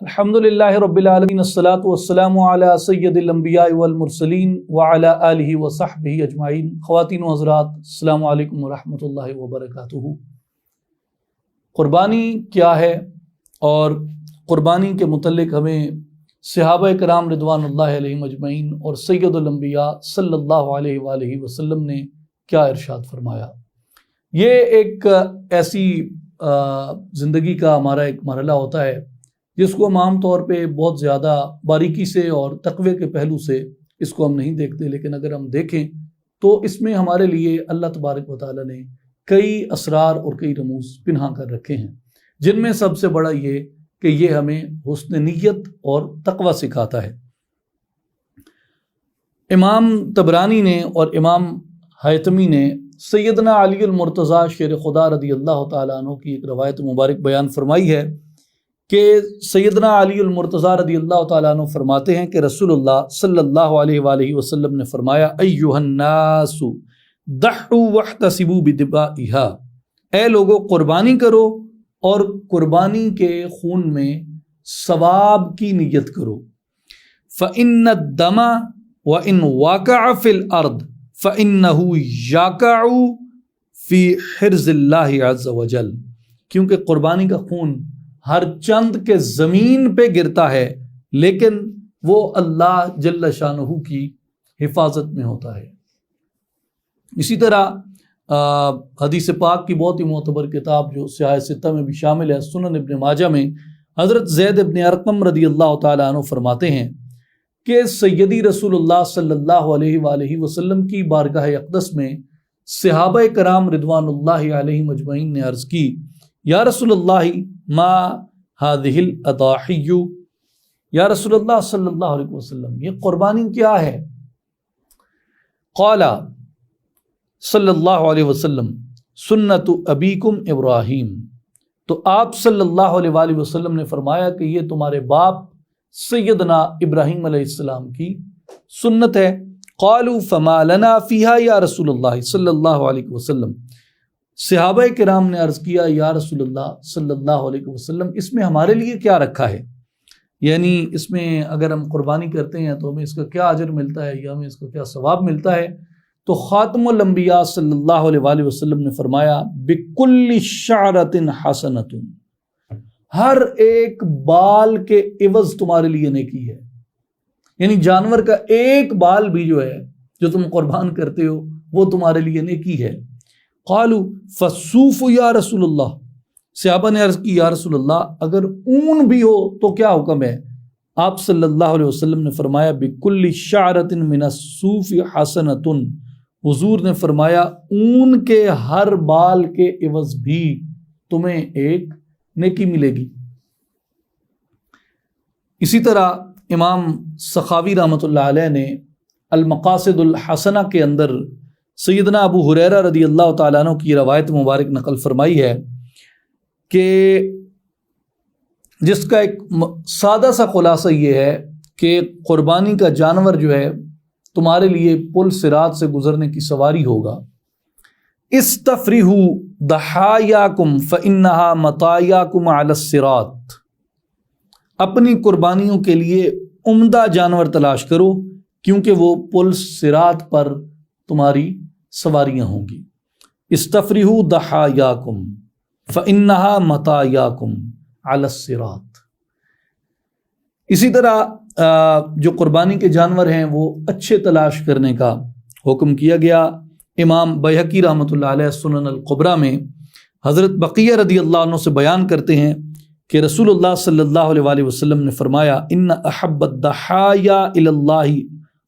الحمدللہ رب العالمین الصلاۃ والسلام علی سید الانبیاء والمرسلین وعلی آلہ وصحبہ اجمعین۔ خواتین و حضرات، السلام علیکم ورحمۃ اللہ وبرکاتہ۔ قربانی کیا ہے اور قربانی کے متعلق ہمیں صحابہ کرام رضوان اللہ علیہم اجمعین اور سید الانبیاء صلی اللہ علیہ وآلہ وسلم نے کیا ارشاد فرمایا؟ یہ ایک ایسی زندگی کا ہمارا ایک مرحلہ ہوتا ہے جس کو ہم عام طور پہ بہت زیادہ باریکی سے اور تقوی کے پہلو سے اس کو ہم نہیں دیکھتے، لیکن اگر ہم دیکھیں تو اس میں ہمارے لیے اللہ تبارک و تعالیٰ نے کئی اسرار اور کئی رموز پنہا کر رکھے ہیں، جن میں سب سے بڑا یہ کہ یہ ہمیں حسن نیت اور تقوی سکھاتا ہے۔ امام طبرانی نے اور امام حیثمی نے سیدنا علی المرتضیٰ شیر خدا رضی اللہ تعالیٰ عنہ کی ایک روایت مبارک بیان فرمائی ہے کہ سیدنا علی المرتضیٰ رضی اللہ تعالیٰ عنہ فرماتے ہیں کہ رسول اللہ صلی اللہ علیہ وآلہ وسلم نے فرمایا، ایھا الناس ضحوا واحتسبوا بدمائھا، اے لوگو قربانی کرو اور قربانی کے خون میں ثواب کی نیت کرو۔ فإن الدم وإن وقع في الأرض فإنه يقع في حرز اللہ عز وجل، کیونکہ قربانی کا خون ہر چند کے زمین پہ گرتا ہے لیکن وہ اللہ جل شانہ کی حفاظت میں ہوتا ہے۔ اسی طرح حدیث پاک کی بہت ہی معتبر کتاب جو سیاہ ستہ میں بھی شامل ہے، سنن ابن ماجہ میں حضرت زید ابن ارقم رضی اللہ تعالیٰ عنہ فرماتے ہیں کہ سیدی رسول اللہ صلی اللہ علیہ وآلہ وسلم کی بارگاہ اقدس میں صحابہ کرام رضوان اللہ علیہم اجمعین نے عرض کی، یا رسول اللہ ما هذه الاضاحی، یا رسول اللہ صلی اللہ علیہ وسلم یہ قربانی کیا ہے؟ قال صلی اللہ علیہ وسلم سنت ابیکم ابراہیم، تو آپ صلی اللہ علیہ وآلہ وسلم نے فرمایا کہ یہ تمہارے باپ سیدنا ابراہیم علیہ السلام کی سنت ہے۔ قالوا فما لنا فیہا یا رسول اللہ صلی اللہ علیہ وسلم، صحابہ کرام نے عرض کیا، یا رسول اللہ صلی اللہ علیہ وسلم اس میں ہمارے لیے کیا رکھا ہے؟ یعنی اس میں اگر ہم قربانی کرتے ہیں تو ہمیں اس کا کیا اجر ملتا ہے یا ہمیں اس کا کیا ثواب ملتا ہے؟ تو خاتم الانبیاء صلی اللہ علیہ وآلہ وسلم نے فرمایا، بکل شعرۃ حسنۃ، ہر ایک بال کے عوض تمہارے لیے نیکی ہے۔ یعنی جانور کا ایک بال بھی جو ہے جو تم قربان کرتے ہو وہ تمہارے لیے نیکی ہے۔ قالوا فالصوف یا رسول اللہ، صحابہ نے عرض کی، یا رسول اللہ اگر اون بھی ہو تو کیا حکم ہے؟ آپ صلی اللہ علیہ وسلم نے فرمایا، بکل شعرۃ من الصوف حسنۃ، حضور نے فرمایا اون کے ہر بال کے عوض بھی تمہیں ایک نیکی ملے گی۔ اسی طرح امام سخاوی رحمۃ اللہ علیہ نے المقاصد الحسنہ کے اندر سیدنا ابو ہریرہ رضی اللہ تعالیٰ عنہ کی روایت مبارک نقل فرمائی ہے کہ جس کا ایک سادہ سا خلاصہ یہ ہے کہ قربانی کا جانور جو ہے تمہارے لیے پل صراط سے گزرنے کی سواری ہوگا۔ استفرحوا ضحایاکم فانھا مطایاکم علی الصراط، اپنی قربانیوں کے لیے عمدہ جانور تلاش کرو کیونکہ وہ پل صراط پر تمہاری سواریاں ہوں گی۔ استفرحوا ضحایاکم فانھا مطایاکم علی الصراط۔ اسی طرح جو قربانی کے جانور ہیں وہ اچھے تلاش کرنے کا حکم کیا گیا۔ امام بیہقی رحمۃ اللہ علیہ سنن الکبریٰ میں حضرت بقیہ رضی اللہ عنہ سے بیان کرتے ہیں کہ رسول اللہ صلی اللہ علیہ وآلہ وسلم نے فرمایا، ان احب الضحایا الی اللہ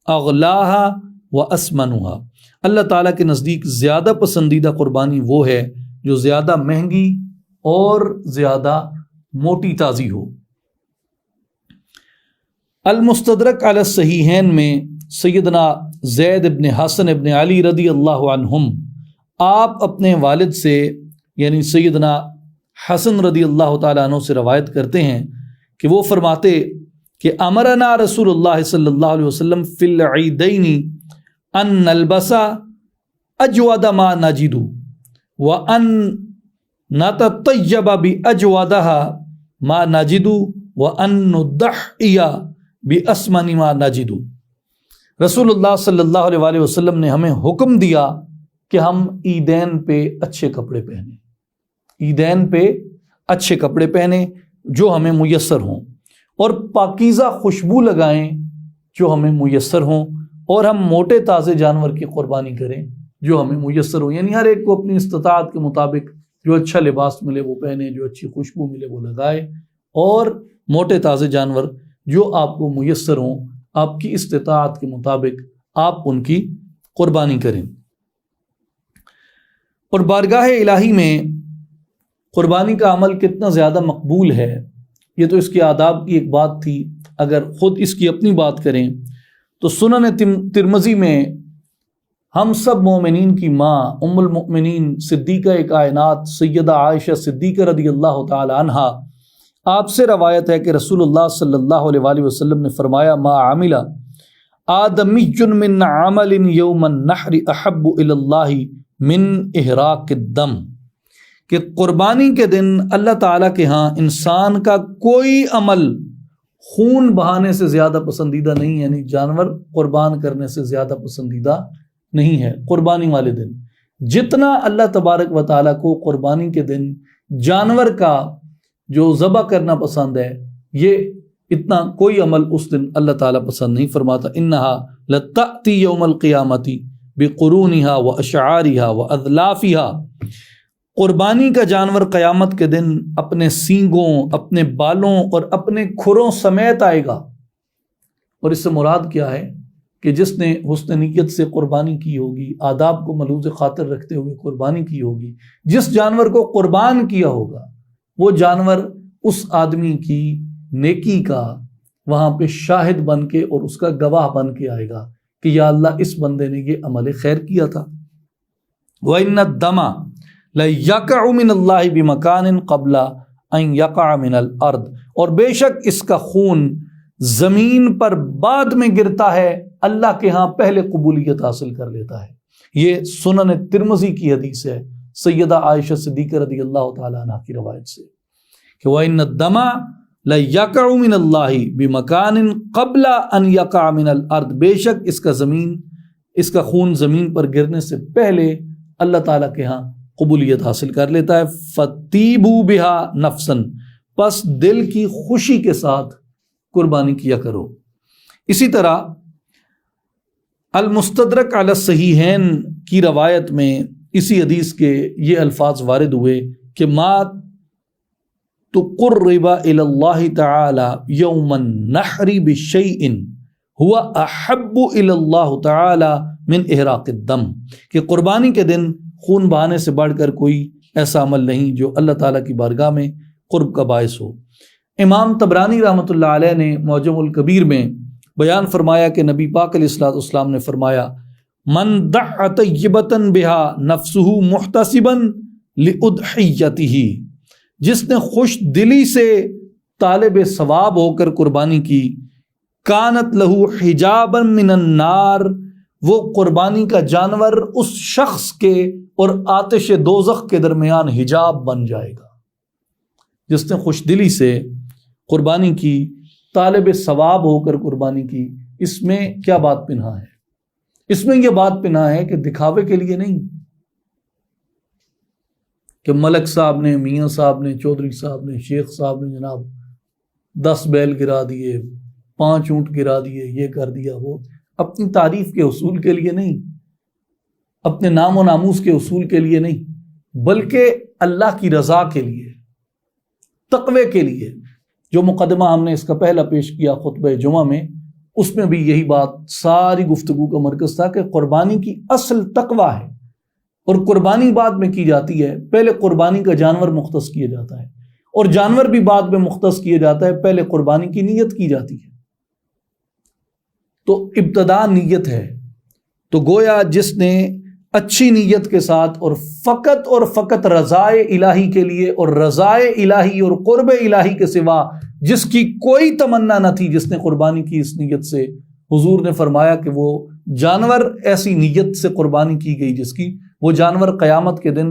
اغلاھا واسمنھا، اللہ تعالیٰ کے نزدیک زیادہ پسندیدہ قربانی وہ ہے جو زیادہ مہنگی اور زیادہ موٹی تازی ہو۔ المستدرک علی الصحیحین میں سیدنا زید ابن حسن ابن علی رضی اللہ عنہم آپ اپنے والد سے یعنی سیدنا حسن رضی اللہ تعالیٰ عنہ سے روایت کرتے ہیں کہ وہ فرماتے کہ امرنا رسول اللہ صلی اللہ علیہ وسلم فی العیدین ان نلبس اجود ما نجد وان نتطیب باجودها ما نجد وَأَن نُضَحِّيَ بِأَسْمَنِ مَا نَجِدُ۔ رسول اللہ صلی اللہ علیہ وآلہ وسلم نے ہمیں حکم دیا کہ ہم عیدین پہ اچھے کپڑے پہنیں، عیدین پہ اچھے کپڑے پہنیں جو ہمیں میسر ہوں، اور پاکیزہ خوشبو لگائیں جو ہمیں میسر ہوں، اور ہم موٹے تازے جانور کی قربانی کریں جو ہمیں میسر ہوں۔ یعنی ہر ایک کو اپنی استطاعت کے مطابق جو اچھا لباس ملے وہ پہنے، جو اچھی خوشبو ملے وہ لگائے، اور موٹے تازے جانور جو آپ کو میسر ہوں آپ کی استطاعت کے مطابق آپ ان کی قربانی کریں۔ اور بارگاہ الہی میں قربانی کا عمل کتنا زیادہ مقبول ہے، یہ تو اس کے آداب کی ایک بات تھی۔ اگر خود اس کی اپنی بات کریں تو سنن ترمذی میں ہم سب مومنین کی ماں ام المؤمنین صدیقہ کائنات سیدہ عائشہ صدیقہ رضی اللہ تعالی عنہا، آپ سے روایت ہے کہ رسول اللہ صلی اللہ علیہ وآلہ وسلم نے فرمایا ما عمل آدمی من عمل یوم النحر احب الی اللہ من احراق الدم، کہ قربانی کے دن اللہ تعالیٰ کے ہاں انسان کا کوئی عمل خون بہانے سے زیادہ پسندیدہ نہیں، یعنی جانور قربان کرنے سے زیادہ پسندیدہ نہیں ہے قربانی والے دن۔ جتنا اللہ تبارک و تعالیٰ کو قربانی کے دن جانور کا جو ذبح کرنا پسند ہے، یہ اتنا کوئی عمل اس دن اللہ تعالیٰ پسند نہیں فرماتا۔ انہا لتأتی یوم القیامت بقرونہا واشعارہا واذلافہا، قربانی کا جانور قیامت کے دن اپنے سینگوں، اپنے بالوں اور اپنے کھروں سمیت آئے گا۔ اور اس سے مراد کیا ہے کہ جس نے حسن نیت سے قربانی کی ہوگی، آداب کو ملحوظ خاطر رکھتے ہوئے قربانی کی ہوگی، جس جانور کو قربان کیا ہوگا وہ جانور اس آدمی کی نیکی کا وہاں پہ شاہد بن کے اور اس کا گواہ بن کے آئے گا کہ یا اللہ اس بندے نے یہ عمل خیر کیا تھا۔ وَإِنَّ الدَّمَ لَيَقَعُ مِنَ اللَّهِ بِمَكَانٍ قَبْلَ أَن يَقَعَ مِنَ الْأَرْضِ، اور بے شک اس کا خون زمین پر بعد میں گرتا ہے، اللہ کے ہاں پہلے قبولیت حاصل کر لیتا ہے۔ یہ سنن ترمذی کی حدیث ہے سیدہ عائشہ صدیقہ رضی اللہ تعالی عنہ کی روایت سے کہ وَإِنَّ الدَّمَ لَيَقَعُ مِنَ اللَّهِ بِمَكَانٍ قَبْلَ أَن يَقَعَ مِنَ الْأَرْضِ، بے شک اس کا خون زمین پر گرنے سے پہلے اللہ تعالیٰ کے ہاں قبولیت حاصل کر لیتا ہے۔ فَطِيبُوا بِهَا نَفْسًا، پس دل کی خوشی کے ساتھ قربانی کیا کرو۔ اسی طرح المستدرک علی الصحیحین کی روایت میں اسی حدیث کے یہ الفاظ وارد ہوئے کہ ما تقرب الی اللہ تعالی یوم النحر بشیء هو احب الی اللہ تعالی من احراق الدم، کہ قربانی کے دن خون بہانے سے بڑھ کر کوئی ایسا عمل نہیں جو اللہ تعالیٰ کی بارگاہ میں قرب کا باعث ہو۔ امام طبرانی رحمۃ اللہ علیہ نے معجم الکبیر میں بیان فرمایا کہ نبی پاک علیہ الصلوۃ والسلام نے فرمایا من دع طیبۃ بها نفسہ محتسبا لأضحیتہ، جس نے خوش دلی سے طالب ثواب ہو کر قربانی کی، کانت لہ حجابا من النار، وہ قربانی کا جانور اس شخص کے اور آتش دوزخ کے درمیان حجاب بن جائے گا۔ جس نے خوش دلی سے قربانی کی، طالب ثواب ہو کر قربانی کی، اس میں کیا بات پنہا ہے؟ اس میں یہ بات پنہا ہے کہ دکھاوے کے لیے نہیں کہ ملک صاحب نے، میاں صاحب نے، چودھری صاحب نے، شیخ صاحب نے جناب 10 بیل گرا دیے، 5 اونٹ گرا دیے، یہ کر دیا، وہ اپنی تعریف کے حصول کے لیے نہیں، اپنے نام و ناموس کے حصول کے لیے نہیں، بلکہ اللہ کی رضا کے لیے، تقوی کے لیے۔ جو مقدمہ ہم نے اس کا پہلا پیش کیا خطبہ جمعہ میں، اس میں بھی یہی بات ساری گفتگو کا مرکز تھا کہ قربانی کی اصل تقوی ہے، اور قربانی بعد میں کی جاتی ہے۔ پہلے قربانی کا جانور مختص کیا جاتا ہے، اور جانور بھی بعد میں مختص کیا جاتا ہے، پہلے قربانی کی نیت کی جاتی ہے۔ تو ابتدا نیت ہے، تو گویا جس نے اچھی نیت کے ساتھ اور فقط رضائے الہی کے لیے، اور رضائے الہی اور قرب الہی کے سوا جس کی کوئی تمنا نہ تھی، جس نے قربانی کی اس نیت سے، حضور نے فرمایا کہ وہ جانور ایسی نیت سے قربانی کی گئی جس کی وہ جانور قیامت کے دن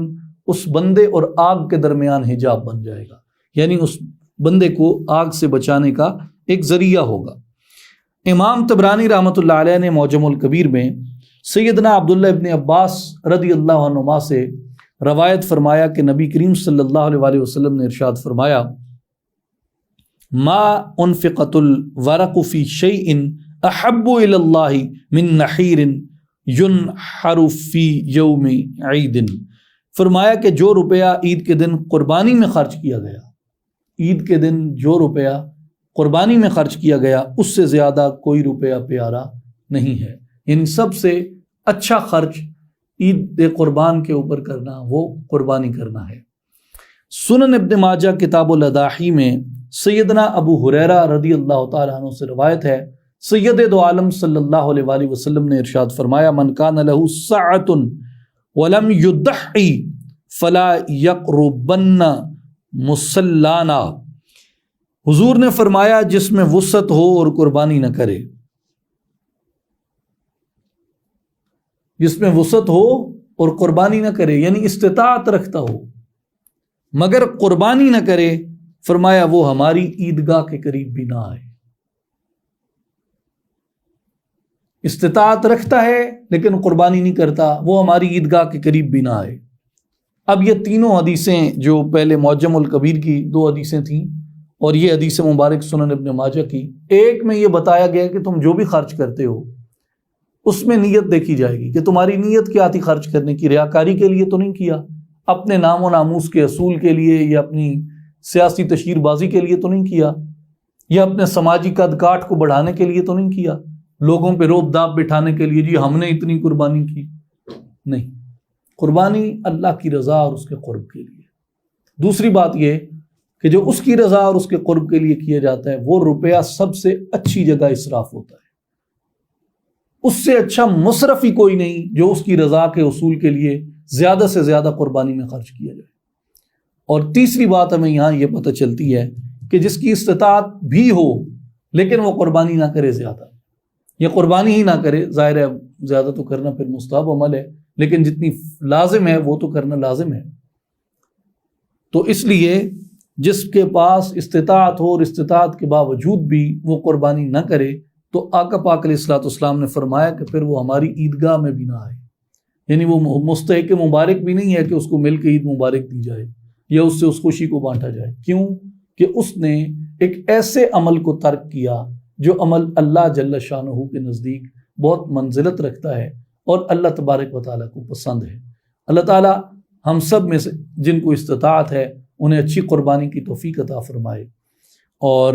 اس بندے اور آگ کے درمیان حجاب بن جائے گا، یعنی اس بندے کو آگ سے بچانے کا ایک ذریعہ ہوگا۔ امام طبرانی رحمۃ اللہ علیہ نے معجم الکبیر میں سیدنا عبداللہ ابن عباس رضی اللہ عنہما سے روایت فرمایا کہ نبی کریم صلی اللہ علیہ وآلہ وسلم نے ارشاد فرمایا ما انفقت الورق فی شیء احب الی اللہ من نحیر ینحر فی یوم عید۔ فرمایا کہ جو روپیہ عید کے دن قربانی میں خرچ کیا گیا، عید کے دن جو روپیہ قربانی میں خرچ کیا گیا اس سے زیادہ کوئی روپیہ پیارا نہیں ہے، یعنی سب سے اچھا خرچ عید قربان کے اوپر کرنا وہ قربانی کرنا ہے۔ سنن ابن ماجہ کتاب الاضاحی میں سیدنا ابو ہریرہ رضی اللہ تعالیٰ عنہ سے روایت ہے، سید دو عالم صلی اللہ علیہ وآلہ وسلم نے ارشاد فرمایا من کان لہ سعۃ ولم یضحی فلا یقربن مصلانا۔ حضور نے فرمایا جس میں وسعت ہو اور قربانی نہ کرے، جس میں وسعت ہو اور قربانی نہ کرے یعنی استطاعت رکھتا ہو مگر قربانی نہ کرے، فرمایا وہ ہماری عیدگاہ کے قریب بھی نہ آئے۔ استطاعت رکھتا ہے لیکن قربانی نہیں کرتا، وہ ہماری عیدگاہ کے قریب بھی نہ آئے۔ اب یہ تینوں حدیثیں جو پہلے معجم الکبیر کی 2 حدیثیں تھیں اور یہ حدیث مبارک سنن ابن ماجہ کی، ایک میں یہ بتایا گیا کہ تم جو بھی خرچ کرتے ہو اس میں نیت دیکھی جائے گی کہ تمہاری نیت کیا تھی خرچ کرنے کی، ریاکاری کے لیے تو نہیں کیا، اپنے نام و ناموس کے اصول کے لیے یا اپنی سیاسی تشہیر بازی کے لیے تو نہیں کیا، یا اپنے سماجی قد کاٹ کو بڑھانے کے لیے تو نہیں کیا، لوگوں پہ روب داب بٹھانے کے لیے جی ہم نے اتنی قربانی کی، نہیں، قربانی اللہ کی رضا اور اس کے قرب کے لیے۔ دوسری بات یہ کہ جو اس کی رضا اور اس کے قرب کے لیے کیا جاتا ہے وہ روپیہ سب سے اچھی جگہ اسراف ہوتا ہے، اس سے اچھا مصرف ہی کوئی نہیں جو اس کی رضا کے اصول کے لیے زیادہ سے زیادہ قربانی میں خرچ کیا جائے۔ اور تیسری بات ہمیں یہاں یہ پتہ چلتی ہے کہ جس کی استطاعت بھی ہو لیکن وہ قربانی نہ کرے زیادہ، یا قربانی ہی نہ کرے، ظاہر ہے زیادہ تو کرنا پھر مستحب عمل ہے لیکن جتنی لازم ہے وہ تو کرنا لازم ہے۔ تو اس لیے جس کے پاس استطاعت ہو اور استطاعت کے باوجود بھی وہ قربانی نہ کرے تو آقا پاک علیہ الصلوۃ والسلام نے فرمایا کہ پھر وہ ہماری عیدگاہ میں بھی نہ آئے، یعنی وہ مستحق مبارک بھی نہیں ہے کہ اس کو مل کے عید مبارک دی جائے یا اس سے اس خوشی کو بانٹا جائے۔ کیوں کہ اس نے ایک ایسے عمل کو ترک کیا جو عمل اللہ جل شانہ کے نزدیک بہت منزلت رکھتا ہے اور اللہ تبارک و تعالیٰ کو پسند ہے۔ اللہ تعالیٰ ہم سب میں سے جن کو استطاعت ہے انہیں اچھی قربانی کی توفیق عطا فرمائے، اور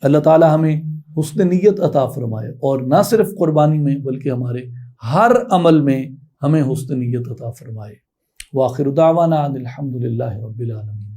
اللہ تعالیٰ ہمیں حسن نیت عطا فرمائے، اور نہ صرف قربانی میں بلکہ ہمارے ہر عمل میں ہمیں حسن نیت عطا فرمائے۔ وآخر دعوانا ان الحمد للہ رب العالمین۔